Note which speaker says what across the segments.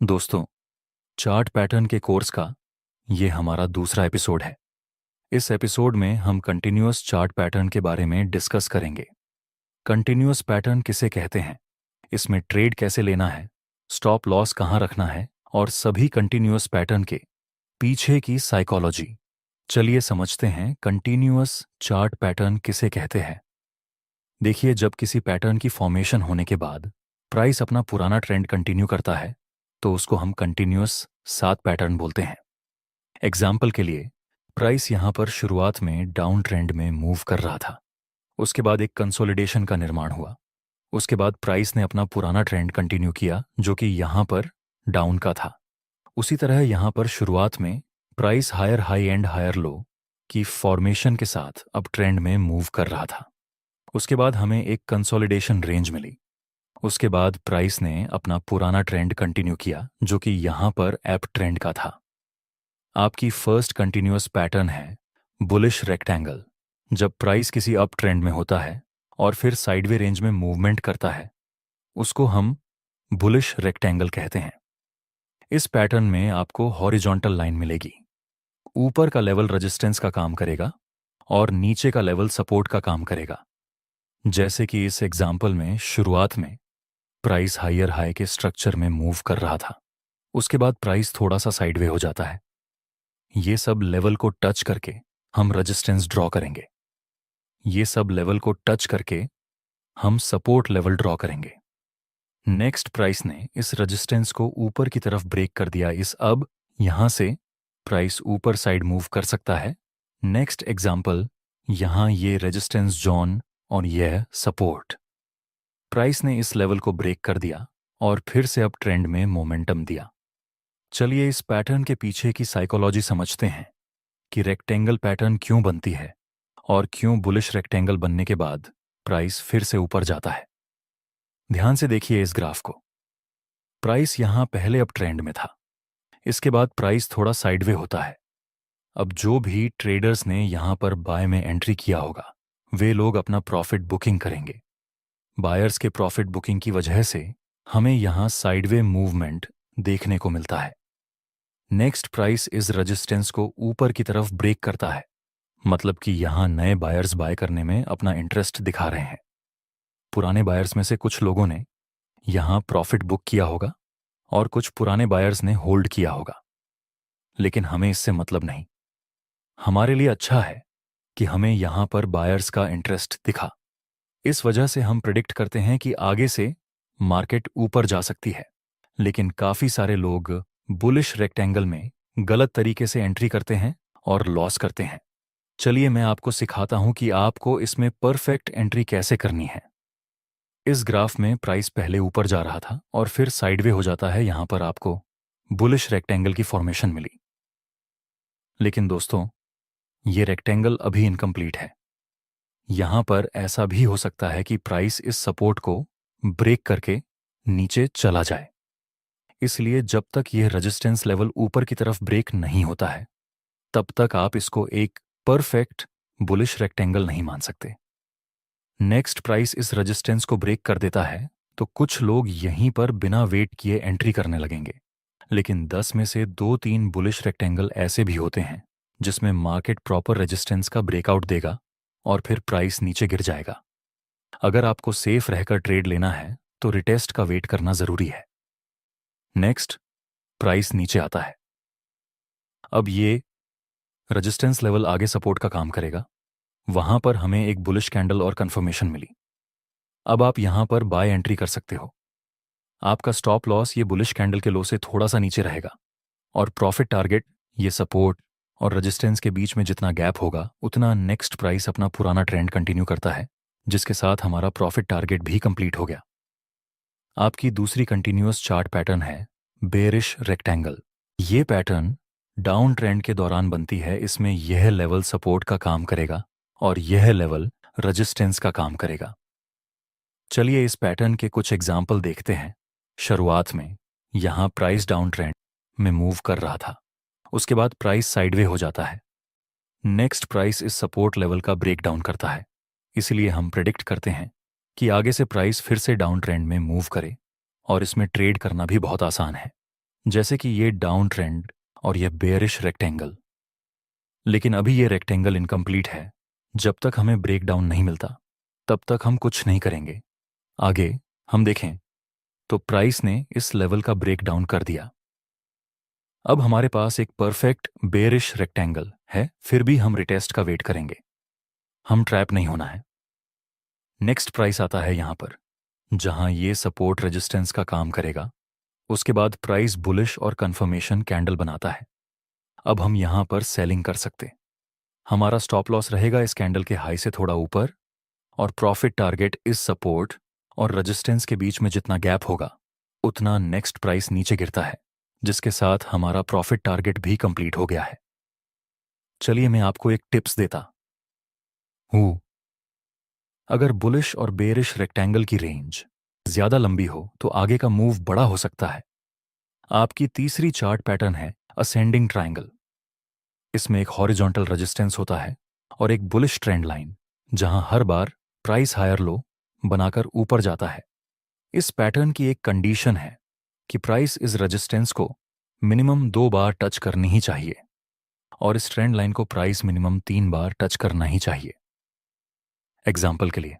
Speaker 1: दोस्तों, chart pattern के course का ये हमारा दूसरा एपिसोड है। इस एपिसोड में हम कंटिन्यूअस चार्ट पैटर्न के बारे में डिस्कस करेंगे। कंटिन्यूअस पैटर्न किसे कहते हैं, इसमें ट्रेड कैसे लेना है, स्टॉप लॉस कहाँ रखना है और सभी कंटिन्यूअस पैटर्न के पीछे की साइकोलॉजी। चलिए समझते हैं कंटिन्यूअस चार्ट पैटर्न किसे कहते हैं। देखिए, जब किसी पैटर्न की फॉर्मेशन होने के बाद प्राइस अपना पुराना ट्रेंड कंटिन्यू करता है तो उसको हम कंटिन्यूअस सात पैटर्न बोलते हैं। एग्जाम्पल के लिए, प्राइस यहां पर शुरुआत में डाउन ट्रेंड में मूव कर रहा था। उसके बाद एक कंसोलिडेशन का निर्माण हुआ। उसके बाद प्राइस ने अपना पुराना ट्रेंड कंटिन्यू किया जो कि यहां पर डाउन का था। उसी तरह यहां पर शुरुआत में price higher high and higher low की फॉर्मेशन के साथ अब ट्रेंड में मूव कर रहा था। उसके बाद हमें एक कंसोलिडेशन रेंज मिली। उसके बाद प्राइस ने अपना पुराना ट्रेंड कंटिन्यू किया जो कि यहां पर अप ट्रेंड का था। आपकी फर्स्ट कंटिन्यूअस पैटर्न है बुलिश रेक्टेंगल। जब प्राइस किसी अप ट्रेंड में होता है और फिर साइडवे रेंज में मूवमेंट करता है, उसको हम बुलिश रेक्टेंगल कहते हैं। इस पैटर्न में आपको हॉरिजॉन्टल लाइन मिलेगी। ऊपर का लेवल रेजिस्टेंस का काम करेगा और नीचे का लेवल सपोर्ट का काम करेगा। जैसे कि इस एग्जाम्पल में शुरुआत में प्राइस हायर हाई के स्ट्रक्चर में मूव कर रहा था। उसके बाद प्राइस थोड़ा सा साइडवे हो जाता है। ये सब लेवल को टच करके हम रेजिस्टेंस ड्रॉ करेंगे। ये सब लेवल को टच करके हम सपोर्ट लेवल ड्रॉ करेंगे। नेक्स्ट प्राइस ने इस रेजिस्टेंस को ऊपर की तरफ ब्रेक कर दिया। अब यहां से प्राइस ऊपर साइड मूव कर सकता है। नेक्स्ट एग्जाम्पल, यहां ये रेजिस्टेंस जोन और यह सपोर्ट। प्राइस ने इस लेवल को ब्रेक कर दिया और फिर से अब ट्रेंड में मोमेंटम दिया। चलिए इस पैटर्न के पीछे की साइकोलॉजी समझते हैं कि रेक्टेंगल पैटर्न क्यों बनती है और क्यों बुलिश रेक्टेंगल बनने के बाद प्राइस फिर से ऊपर जाता है। ध्यान से देखिए इस ग्राफ को। प्राइस यहां पहले अब ट्रेंड में था। इसके बाद प्राइस थोड़ा साइडवे होता है। अब जो भी ट्रेडर्स ने यहां पर बाय में एंट्री किया होगा, वे लोग अपना प्रॉफिट बुकिंग करेंगे। बायर्स के प्रॉफिट बुकिंग की वजह से हमें यहां साइडवे मूवमेंट देखने को मिलता है। नेक्स्ट प्राइस इस रेजिस्टेंस को ऊपर की तरफ ब्रेक करता है, मतलब कि यहां नए बायर्स बाय करने में अपना इंटरेस्ट दिखा रहे हैं। पुराने बायर्स में से कुछ लोगों ने यहां प्रॉफिट बुक किया होगा और कुछ पुराने बायर्स ने होल्ड किया होगा। लेकिन हमें इससे मतलब नहीं। हमारे लिए अच्छा है कि हमें यहां पर बायर्स का इंटरेस्ट दिखा। इस वजह से हम प्रिडिक्ट करते हैं कि आगे से मार्केट ऊपर जा सकती है। लेकिन काफी सारे लोग बुलिश रेक्टेंगल में गलत तरीके से एंट्री करते हैं और लॉस करते हैं। चलिए मैं आपको सिखाता हूं कि आपको इसमें परफेक्ट एंट्री कैसे करनी है। इस ग्राफ में प्राइस पहले ऊपर जा रहा था और फिर साइडवे हो जाता है। यहां पर आपको बुलिश रेक्टेंगल की फॉर्मेशन मिली। लेकिन दोस्तों, ये रेक्टेंगल अभी इनकम्प्लीट है। यहां पर ऐसा भी हो सकता है कि प्राइस इस सपोर्ट को ब्रेक करके नीचे चला जाए। इसलिए जब तक यह रेजिस्टेंस लेवल ऊपर की तरफ ब्रेक नहीं होता है, तब तक आप इसको एक परफेक्ट बुलिश रेक्टेंगल नहीं मान सकते। नेक्स्ट प्राइस इस रेजिस्टेंस को ब्रेक कर देता है तो कुछ लोग यहीं पर बिना वेट किए एंट्री करने लगेंगे। लेकिन 10 में से 2-3 बुलिश रेक्टेंगल ऐसे भी होते हैं जिसमें मार्केट प्रॉपर रेजिस्टेंस का ब्रेकआउट देगा और फिर प्राइस नीचे गिर जाएगा। अगर आपको सेफ रहकर ट्रेड लेना है तो रिटेस्ट का वेट करना जरूरी है। नेक्स्ट प्राइस नीचे आता है। अब ये रेजिस्टेंस लेवल आगे सपोर्ट का काम करेगा। वहां पर हमें एक बुलिश कैंडल और कंफर्मेशन मिली। अब आप यहां पर बाय एंट्री कर सकते हो। आपका स्टॉप लॉस ये बुलिश कैंडल के लो से थोड़ा सा नीचे रहेगा और प्रॉफिट टारगेट ये सपोर्ट और रेजिस्टेंस के बीच में जितना गैप होगा उतना नेक्स्ट प्राइस अपना पुराना ट्रेंड कंटिन्यू करता है, जिसके साथ हमारा प्रॉफिट टारगेट भी कंप्लीट हो गया। आपकी दूसरी कंटिन्यूअस चार्ट पैटर्न है बेरिश रेक्टेंगल। ये पैटर्न डाउन ट्रेंड के दौरान बनती है। इसमें यह लेवल सपोर्ट का काम करेगा और यह लेवल रेजिस्टेंस का काम करेगा। चलिए इस पैटर्न के कुछ एग्जाम्पल देखते हैं। शुरुआत में यहां प्राइस डाउन ट्रेंड में मूव कर रहा था। उसके बाद प्राइस साइडवे हो जाता है। नेक्स्ट प्राइस इस सपोर्ट लेवल का ब्रेकडाउन करता है। इसलिए हम प्रेडिक्ट करते हैं कि आगे से प्राइस फिर से डाउन ट्रेंड में मूव करे और इसमें ट्रेड करना भी बहुत आसान है। जैसे कि ये डाउन ट्रेंड और ये बेयरिश रेक्टेंगल। लेकिन अभी ये रेक्टेंगल इनकम्प्लीट है। जब तक हमें ब्रेक डाउन नहीं मिलता तब तक हम कुछ नहीं करेंगे। आगे हम देखें तो प्राइस ने इस लेवल का ब्रेक डाउन कर दिया। अब हमारे पास एक परफेक्ट बेयरिश रेक्टेंगल है, फिर भी हम रिटेस्ट का वेट करेंगे। हम ट्रैप नहीं होना है। नेक्स्ट प्राइस आता है यहां पर, जहां ये सपोर्ट रेजिस्टेंस का काम करेगा। उसके बाद प्राइस बुलिश और कंफर्मेशन कैंडल बनाता है। अब हम यहां पर सेलिंग कर सकते। हमारा स्टॉप लॉस रहेगा इस कैंडल के हाई से थोड़ा ऊपर, और प्रॉफिट टारगेट इस सपोर्ट और रेजिस्टेंस के बीच में जितना गैप होगा उतना नेक्स्ट प्राइस नीचे गिरता है, जिसके साथ हमारा प्रॉफिट टारगेट भी कंप्लीट हो गया है। चलिए मैं आपको एक टिप्स देता हूं। अगर बुलिश और बेरिश रेक्टेंगल की रेंज ज्यादा लंबी हो तो आगे का मूव बड़ा हो सकता है। आपकी तीसरी चार्ट पैटर्न है असेंडिंग ट्रायंगल। इसमें एक हॉरिजॉन्टल रेजिस्टेंस होता है और एक बुलिश ट्रेंड लाइन, जहां हर बार प्राइस हायर लो बनाकर ऊपर जाता है। इस पैटर्न की एक कंडीशन है कि प्राइस इस रेजिस्टेंस को मिनिमम 2 बार टच करनी ही चाहिए, और इस ट्रेंड लाइन को प्राइस मिनिमम 3 बार टच करना ही चाहिए। एग्जाम्पल के लिए,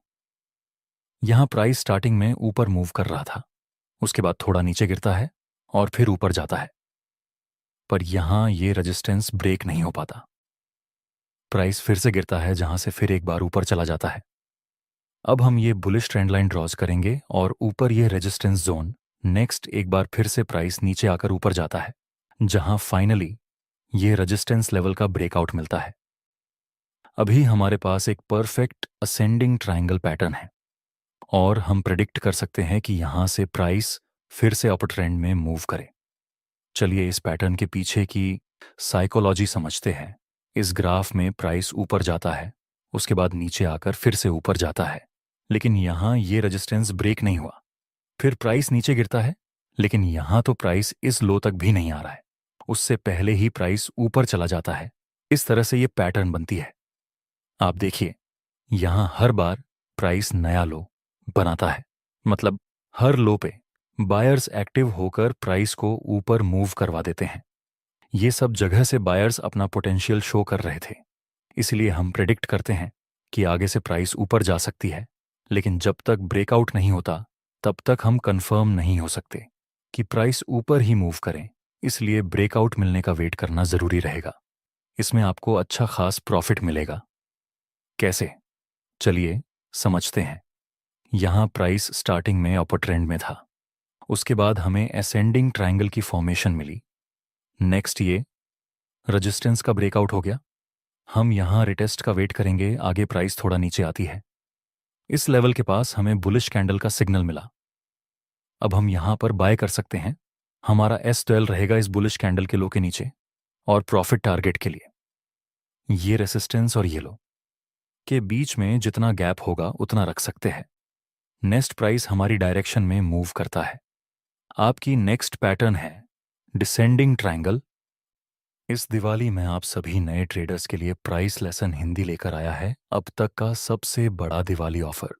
Speaker 1: यहां प्राइस स्टार्टिंग में ऊपर मूव कर रहा था, उसके बाद थोड़ा नीचे गिरता है और फिर ऊपर जाता है, पर यहां ये रेजिस्टेंस ब्रेक नहीं हो पाता। प्राइस फिर से गिरता है, जहां से फिर एक बार ऊपर चला जाता है। अब हम ये बुलिश ट्रेंड लाइन ड्रॉज करेंगे और ऊपर ये रेजिस्टेंस जोन। नेक्स्ट एक बार फिर से प्राइस नीचे आकर ऊपर जाता है, जहां फाइनली ये रेजिस्टेंस लेवल का ब्रेकआउट मिलता है। अभी हमारे पास एक परफेक्ट असेंडिंग ट्रायंगल पैटर्न है, और हम प्रेडिक्ट कर सकते हैं कि यहां से प्राइस फिर से अपर ट्रेंड में मूव करे। चलिए इस पैटर्न के पीछे की साइकोलॉजी समझते हैं। इस ग्राफ में प्राइस ऊपर जाता है, उसके बाद नीचे आकर फिर से ऊपर जाता है, लेकिन यहां ये रेजिस्टेंस ब्रेक नहीं हुआ। फिर प्राइस नीचे गिरता है, लेकिन यहां तो प्राइस इस लो तक भी नहीं आ रहा है, उससे पहले ही प्राइस ऊपर चला जाता है। इस तरह से ये पैटर्न बनती है। आप देखिए, यहां हर बार प्राइस नया लो बनाता है, मतलब हर लो पे बायर्स एक्टिव होकर प्राइस को ऊपर मूव करवा देते हैं। ये सब जगह से बायर्स अपना पोटेंशियल शो कर रहे थे, इसलिए हम प्रेडिक्ट करते हैं कि आगे से प्राइस ऊपर जा सकती है। लेकिन जब तक ब्रेकआउट नहीं होता तब तक हम कंफर्म नहीं हो सकते कि प्राइस ऊपर ही मूव करें, इसलिए ब्रेकआउट मिलने का वेट करना जरूरी रहेगा। इसमें आपको अच्छा खास प्रॉफिट मिलेगा। कैसे? चलिए समझते हैं। यहां प्राइस स्टार्टिंग में अपर ट्रेंड में था, उसके बाद हमें असेंडिंग ट्रायंगल की फॉर्मेशन मिली। नेक्स्ट ये रेजिस्टेंस का ब्रेकआउट हो गया। हम यहां रिटेस्ट का वेट करेंगे, आगे प्राइस थोड़ा नीचे आती है। इस लेवल के पास हमें बुलिश कैंडल का सिग्नल मिला। अब हम यहां पर बाय कर सकते हैं। हमारा S12 रहेगा इस बुलिश कैंडल के लो के नीचे, और प्रॉफिट टारगेट के लिए ये रेसिस्टेंस और ये लो के बीच में जितना गैप होगा उतना रख सकते हैं। नेक्स्ट प्राइस हमारी डायरेक्शन में मूव करता है। आपकी नेक्स्ट पैटर्न है डिसेंडिंग ट्रायंगल। इस दिवाली में आप सभी नए ट्रेडर्स के लिए प्राइस लेसन हिंदी लेकर आया है अब तक का सबसे बड़ा दिवाली ऑफर।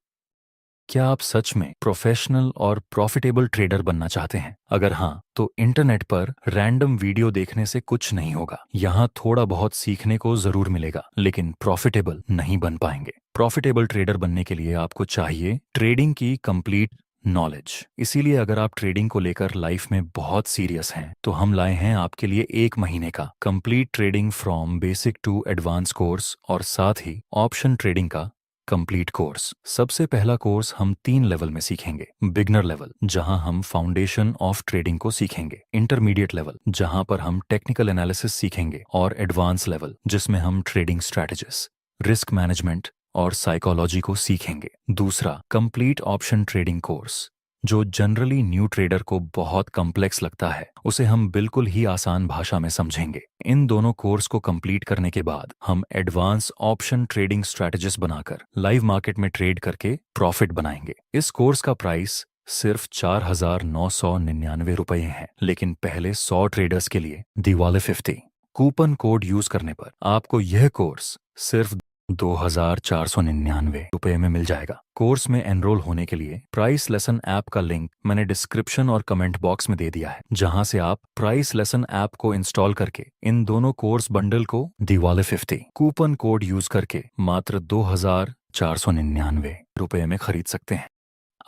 Speaker 1: क्या आप सच में प्रोफेशनल और प्रॉफिटेबल ट्रेडर बनना चाहते हैं? अगर हाँ, तो इंटरनेट पर रैंडम वीडियो देखने से कुछ नहीं होगा। यहाँ थोड़ा बहुत सीखने को जरूर मिलेगा, लेकिन प्रॉफिटेबल नहीं बन पाएंगे। प्रॉफिटेबल ट्रेडर बनने के लिए आपको चाहिए ट्रेडिंग की कंप्लीट नॉलेज। इसीलिए अगर आप ट्रेडिंग को लेकर लाइफ में बहुत सीरियस हैं, तो हम लाए हैं आपके लिए 1 महीने का complete trading from basic to advance course, और साथ ही ऑप्शन ट्रेडिंग का कंप्लीट कोर्स। सबसे पहला कोर्स हम 3 लेवल में सीखेंगे। बिगनर लेवल, जहां हम फाउंडेशन ऑफ ट्रेडिंग को सीखेंगे। इंटरमीडिएट लेवल, जहां पर हम टेक्निकल एनालिसिस सीखेंगे। और एडवांस लेवल, जिसमें हम ट्रेडिंग स्ट्रैटेजीज, रिस्क मैनेजमेंट और साइकोलॉजी को सीखेंगे। दूसरा कंप्लीट ऑप्शन ट्रेडिंग कोर्स, जो जनरली न्यू ट्रेडर को बहुत कॉम्प्लेक्स लगता है, उसे हम बिल्कुल ही आसान भाषा में समझेंगे। इन दोनों कोर्स को कंप्लीट करने के बाद हम एडवांस ऑप्शन ट्रेडिंग स्ट्रैटेजिस्ट बनाकर लाइव मार्केट में ट्रेड करके प्रॉफिट बनाएंगे। इस कोर्स का प्राइस सिर्फ 4,999 रुपये है, लेकिन पहले 100 ट्रेडर्स के लिए दिवाली 50 कूपन कोड यूज करने पर आपको यह कोर्स सिर्फ ₹2,499 में मिल जाएगा। कोर्स में एनरोल होने के लिए प्राइस लेसन ऐप का लिंक मैंने डिस्क्रिप्शन और कमेंट बॉक्स में दे दिया है, जहां से आप प्राइस लेसन ऐप को इंस्टॉल करके इन दोनों कोर्स बंडल को दिवाली 50 कूपन कोड यूज करके मात्र ₹2,499 में खरीद सकते हैं।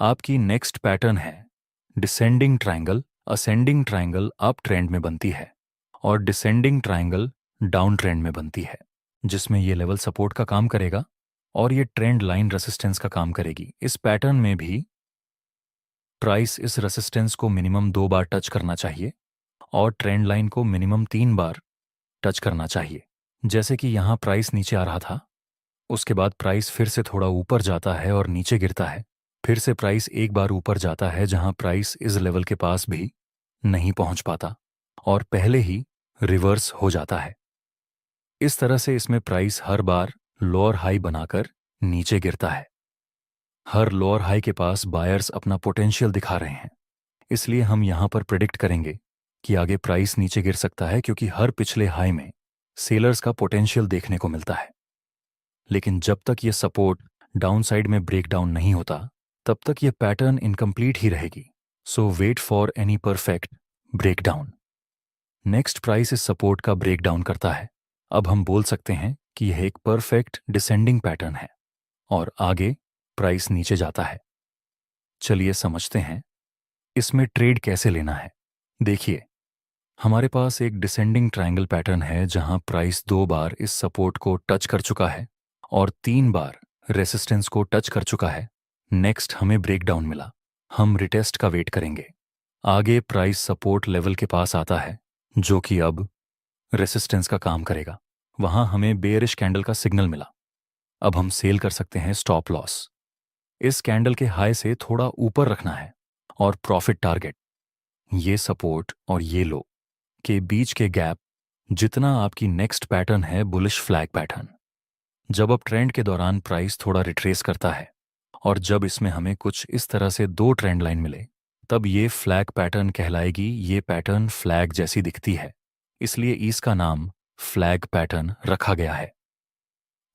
Speaker 1: आपकी नेक्स्ट पैटर्न है descending triangle. Ascending triangle up trend में बनती है और डिसेंडिंग ट्रायंगल डाउन ट्रेंड में बनती है, जिसमें ये लेवल सपोर्ट का काम करेगा और ये ट्रेंड लाइन रेसिस्टेंस का काम करेगी। इस पैटर्न में भी प्राइस इस रेसिस्टेंस को मिनिमम 2 बार टच करना चाहिए और ट्रेंड लाइन को मिनिमम 3 बार टच करना चाहिए। जैसे कि यहाँ प्राइस नीचे आ रहा था, उसके बाद प्राइस फिर से थोड़ा ऊपर जाता है और नीचे गिरता है, फिर से प्राइस एक बार ऊपर जाता है जहां प्राइस इस लेवल के पास भी नहीं पहुंच पाता और पहले ही रिवर्स हो जाता है। इस तरह से इसमें प्राइस हर बार लोअर हाई बनाकर नीचे गिरता है। हर लोअर हाई के पास बायर्स अपना पोटेंशियल दिखा रहे हैं, इसलिए हम यहां पर प्रिडिक्ट करेंगे कि आगे प्राइस नीचे गिर सकता है, क्योंकि हर पिछले हाई में सेलर्स का पोटेंशियल देखने को मिलता है। लेकिन जब तक ये सपोर्ट डाउनसाइड में ब्रेक डाउन नहीं होता, तब तक ये पैटर्न इनकम्प्लीट ही रहेगी। So wait for any perfect breakdown. Next price इस सपोर्ट का ब्रेकडाउन करता है। अब हम बोल सकते हैं कि यह एक परफेक्ट डिसेंडिंग पैटर्न है और आगे प्राइस नीचे जाता है। चलिए समझते हैं इसमें ट्रेड कैसे लेना है। देखिए, हमारे पास एक डिसेंडिंग ट्रायंगल पैटर्न है जहां प्राइस 2 बार इस सपोर्ट को टच कर चुका है और 3 बार रेसिस्टेंस को टच कर चुका है। नेक्स्ट हमें ब्रेकडाउन मिला, हम रिटेस्ट का वेट करेंगे। आगे प्राइस सपोर्ट लेवल के पास आता है जो कि अब रेसिस्टेंस का काम करेगा। वहां हमें बेयरिश कैंडल का सिग्नल मिला। अब हम सेल कर सकते हैं स्टॉप लॉस। इस कैंडल के हाई से थोड़ा ऊपर रखना है और प्रॉफिट टारगेट ये सपोर्ट और ये लो के बीच के गैप जितना आपकी नेक्स्ट पैटर्न है बुलिश फ्लैग पैटर्न। जब अब ट्रेंड के दौरान प्राइस थोड़ा रिट्रेस करता है और जब इसमें हमें कुछ इस तरह से 2 ट्रेंड लाइन मिले, तब ये फ्लैग पैटर्न कहलाएगी। ये पैटर्न फ्लैग जैसी दिखती है, इसलिए इसका नाम फ्लैग पैटर्न रखा गया है।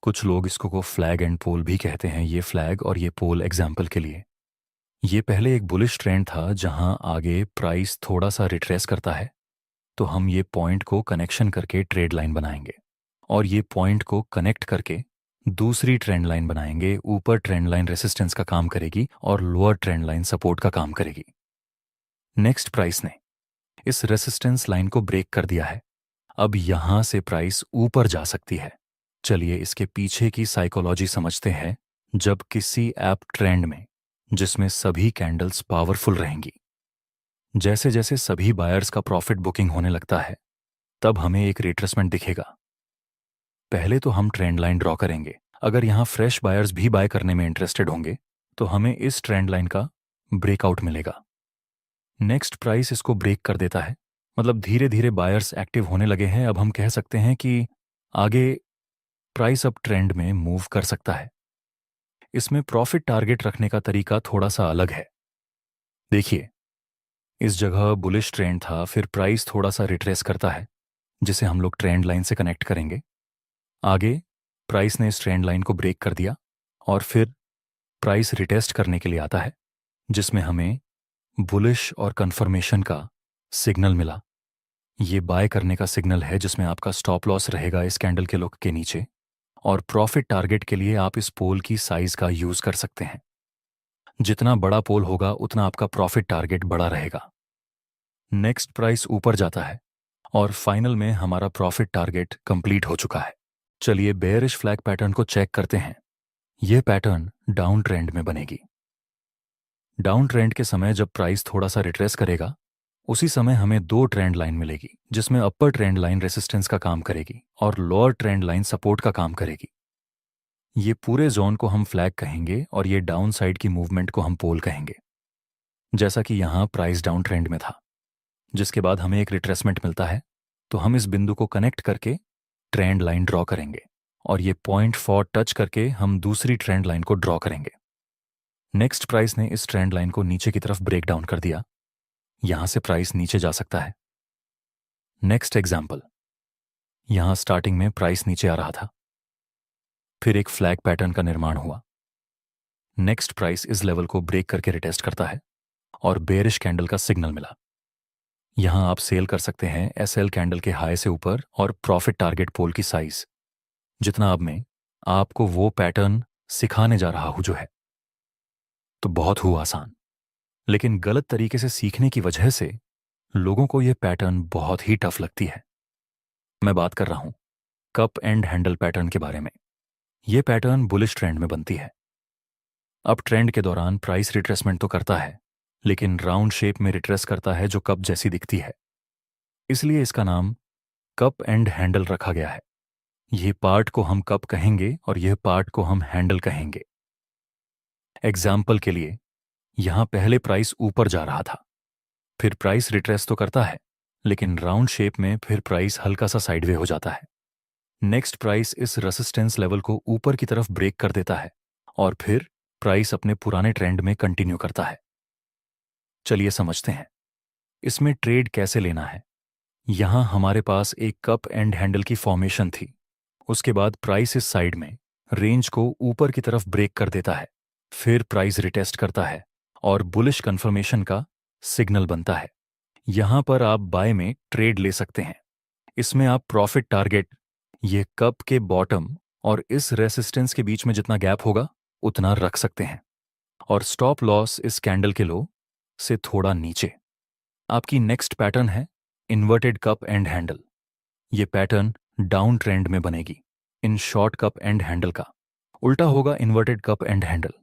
Speaker 1: कुछ लोग इसको को फ्लैग एंड पोल भी कहते हैं। ये फ्लैग और ये पोल एग्जाम्पल के लिए। ये पहले एक बुलिश ट्रेंड था जहां आगे प्राइस थोड़ा सा रिट्रेस करता है, तो हम ये पॉइंट को कनेक्शन करके ट्रेड लाइन बनाएंगे और ये पॉइंट को कनेक्ट करके दूसरी ट्रेंड लाइन बनाएंगे। ऊपर ट्रेंड लाइन रेसिस्टेंस का काम करेगी और लोअर ट्रेंड लाइन सपोर्ट का काम करेगी। नेक्स्ट प्राइस ने इस रेसिस्टेंस लाइन को ब्रेक कर दिया है। अब यहां से प्राइस ऊपर जा सकती है। चलिए इसके पीछे की साइकोलॉजी समझते हैं। जब किसी ऐप ट्रेंड में जिसमें सभी कैंडल्स पावरफुल रहेंगी, जैसे जैसे सभी बायर्स का प्रॉफिट बुकिंग होने लगता है, तब हमें एक रिट्रेसमेंट दिखेगा। पहले तो हम ट्रेंड लाइन ड्रॉ करेंगे। अगर यहां फ्रेश बायर्स भी बाय करने में इंटरेस्टेड होंगे तो हमें इस ट्रेंड लाइन का ब्रेकआउट मिलेगा। नेक्स्ट प्राइस इसको ब्रेक कर देता है, मतलब धीरे धीरे बायर्स एक्टिव होने लगे हैं। अब हम कह सकते हैं कि आगे प्राइस अब ट्रेंड में मूव कर सकता है। इसमें प्रॉफिट टारगेट रखने का तरीका थोड़ा सा अलग है। देखिए, इस जगह बुलिश ट्रेंड था, फिर प्राइस थोड़ा सा रिट्रेस करता है जिसे हम लोग ट्रेंड लाइन से कनेक्ट करेंगे। आगे प्राइस ने इस ट्रेंड लाइन को ब्रेक कर दिया और फिर प्राइस रिटेस्ट करने के लिए आता है, जिसमें हमें बुलिश और कंफर्मेशन का सिग्नल मिला। ये बाय करने का सिग्नल है जिसमें आपका स्टॉप लॉस रहेगा इस कैंडल के लुक के नीचे, और प्रॉफिट टारगेट के लिए आप इस पोल की साइज का यूज कर सकते हैं। जितना बड़ा पोल होगा उतना आपका प्रॉफिट टारगेट बड़ा रहेगा। नेक्स्ट प्राइस ऊपर जाता है और फाइनल में हमारा प्रॉफिट टारगेट कंप्लीट हो चुका है। चलिए बेयरिश फ्लैग पैटर्न को चेक करते हैं। यह पैटर्न डाउन ट्रेंड में बनेगी। डाउन ट्रेंड के समय जब प्राइस थोड़ा सा रिट्रेस करेगा, उसी समय हमें 2 ट्रेंड लाइन मिलेगी, जिसमें अपर ट्रेंड लाइन रेसिस्टेंस का काम करेगी और लोअर ट्रेंड लाइन सपोर्ट का काम करेगी। ये पूरे जोन को हम फ्लैग कहेंगे और ये डाउन साइड की मूवमेंट को हम पोल कहेंगे। जैसा कि यहां प्राइस डाउन ट्रेंड में था, जिसके बाद हमें एक रिट्रेसमेंट मिलता है, तो हम इस बिंदु को कनेक्ट करके ट्रेंड लाइन ड्रॉ करेंगे और ये पॉइंट फॉर टच करके हम दूसरी ट्रेंड लाइन को ड्रॉ करेंगे। नेक्स्ट प्राइस ने इस ट्रेंड लाइन को नीचे की तरफ ब्रेक डाउन कर दिया। यहां से प्राइस नीचे जा सकता है। नेक्स्ट एग्जाम्पल, यहां स्टार्टिंग में प्राइस नीचे आ रहा था, फिर एक फ्लैग पैटर्न का निर्माण हुआ। नेक्स्ट प्राइस इस लेवल को ब्रेक करके रिटेस्ट करता है और बेरिश कैंडल का सिग्नल मिला। यहां आप सेल कर सकते हैं एसएल कैंडल के हाई से ऊपर और प्रॉफिट टारगेट पोल की साइज जितना। अब मैं आपको वो पैटर्न सिखाने जा रहा हूं जो है तो बहुत हुआ आसान, लेकिन गलत तरीके से सीखने की वजह से लोगों को यह पैटर्न बहुत ही टफ लगती है। मैं बात कर रहा हूं कप एंड हैंडल पैटर्न के बारे में। यह पैटर्न बुलिश ट्रेंड में बनती है। अब ट्रेंड के दौरान प्राइस रिट्रेसमेंट तो करता है, लेकिन राउंड शेप में रिट्रेस करता है जो कप जैसी दिखती है। इसलिए इसका नाम कप एंड हैंडल रखा गया है। यह पार्ट को हम कप कहेंगे और यह पार्ट को हम हैंडल कहेंगे। एग्जाम्पल के लिए यहां पहले प्राइस ऊपर जा रहा था, फिर प्राइस रिट्रेस तो करता है, लेकिन राउंड शेप में फिर प्राइस हल्का सा साइडवे हो जाता है। नेक्स्ट प्राइस इस रेसिस्टेंस लेवल को ऊपर की तरफ ब्रेक कर देता है और फिर प्राइस अपने पुराने ट्रेंड में कंटिन्यू करता है। चलिए समझते हैं इसमें ट्रेड कैसे लेना है। यहां हमारे पास एक कप एंड हैंडल की फॉर्मेशन थी। उसके बाद प्राइस इस साइड में रेंज को ऊपर की तरफ ब्रेक कर देता है, फिर प्राइस रिटेस्ट करता है और बुलिश कंफर्मेशन का सिग्नल बनता है। यहां पर आप बाय में ट्रेड ले सकते हैं। इसमें आप प्रॉफिट टारगेट ये कप के बॉटम और इस रेसिस्टेंस के बीच में जितना गैप होगा उतना रख सकते हैं, और स्टॉप लॉस इस कैंडल के लो से थोड़ा नीचे। आपकी नेक्स्ट पैटर्न है इन्वर्टेड कप एंड हैंडल। ये पैटर्न डाउन ट्रेंड में बनेगी। In short cup and handle का उल्टा होगा इन्वर्टेड कप एंड हैंडल।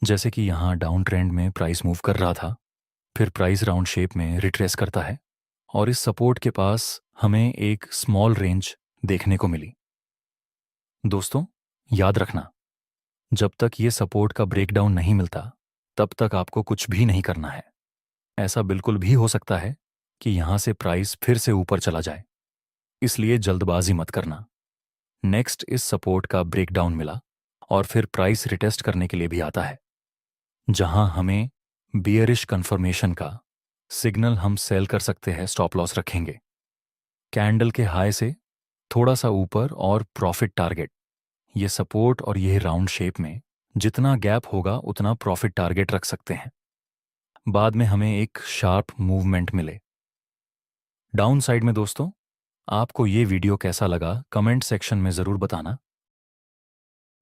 Speaker 1: जैसे कि यहां डाउन ट्रेंड में प्राइस मूव कर रहा था, फिर प्राइस राउंड शेप में रिट्रेस करता है और इस सपोर्ट के पास हमें एक स्मॉल रेंज देखने को मिली। दोस्तों याद रखना, जब तक ये सपोर्ट का ब्रेकडाउन नहीं मिलता तब तक आपको कुछ भी नहीं करना है। ऐसा बिल्कुल भी हो सकता है कि यहां से प्राइस फिर से ऊपर चला जाए, इसलिए जल्दबाजी मत करना। नेक्स्ट इस सपोर्ट का ब्रेकडाउन मिला और फिर प्राइस रिटेस्ट करने के लिए भी आता है, जहां हमें बियरिश कंफर्मेशन का सिग्नल हम सेल कर सकते हैं, स्टॉप लॉस रखेंगे कैंडल के हाई से थोड़ा सा ऊपर और प्रॉफिट टारगेट ये सपोर्ट और यह राउंड शेप में जितना गैप होगा उतना प्रॉफिट टारगेट रख सकते हैं। बाद में हमें एक शार्प मूवमेंट मिले डाउन साइड में। दोस्तों आपको ये वीडियो कैसा लगा कमेंट सेक्शन में जरूर बताना।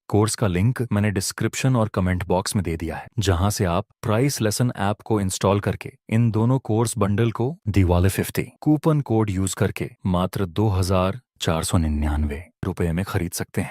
Speaker 1: कोर्स का लिंक मैंने डिस्क्रिप्शन और कमेंट बॉक्स में दे दिया है, जहां से आप प्राइस लेसन ऐप को इंस्टॉल करके इन दोनों कोर्स बंडल को दिवाले 50 कूपन कोड यूज करके मात्र 2,499 रुपए में खरीद सकते हैं।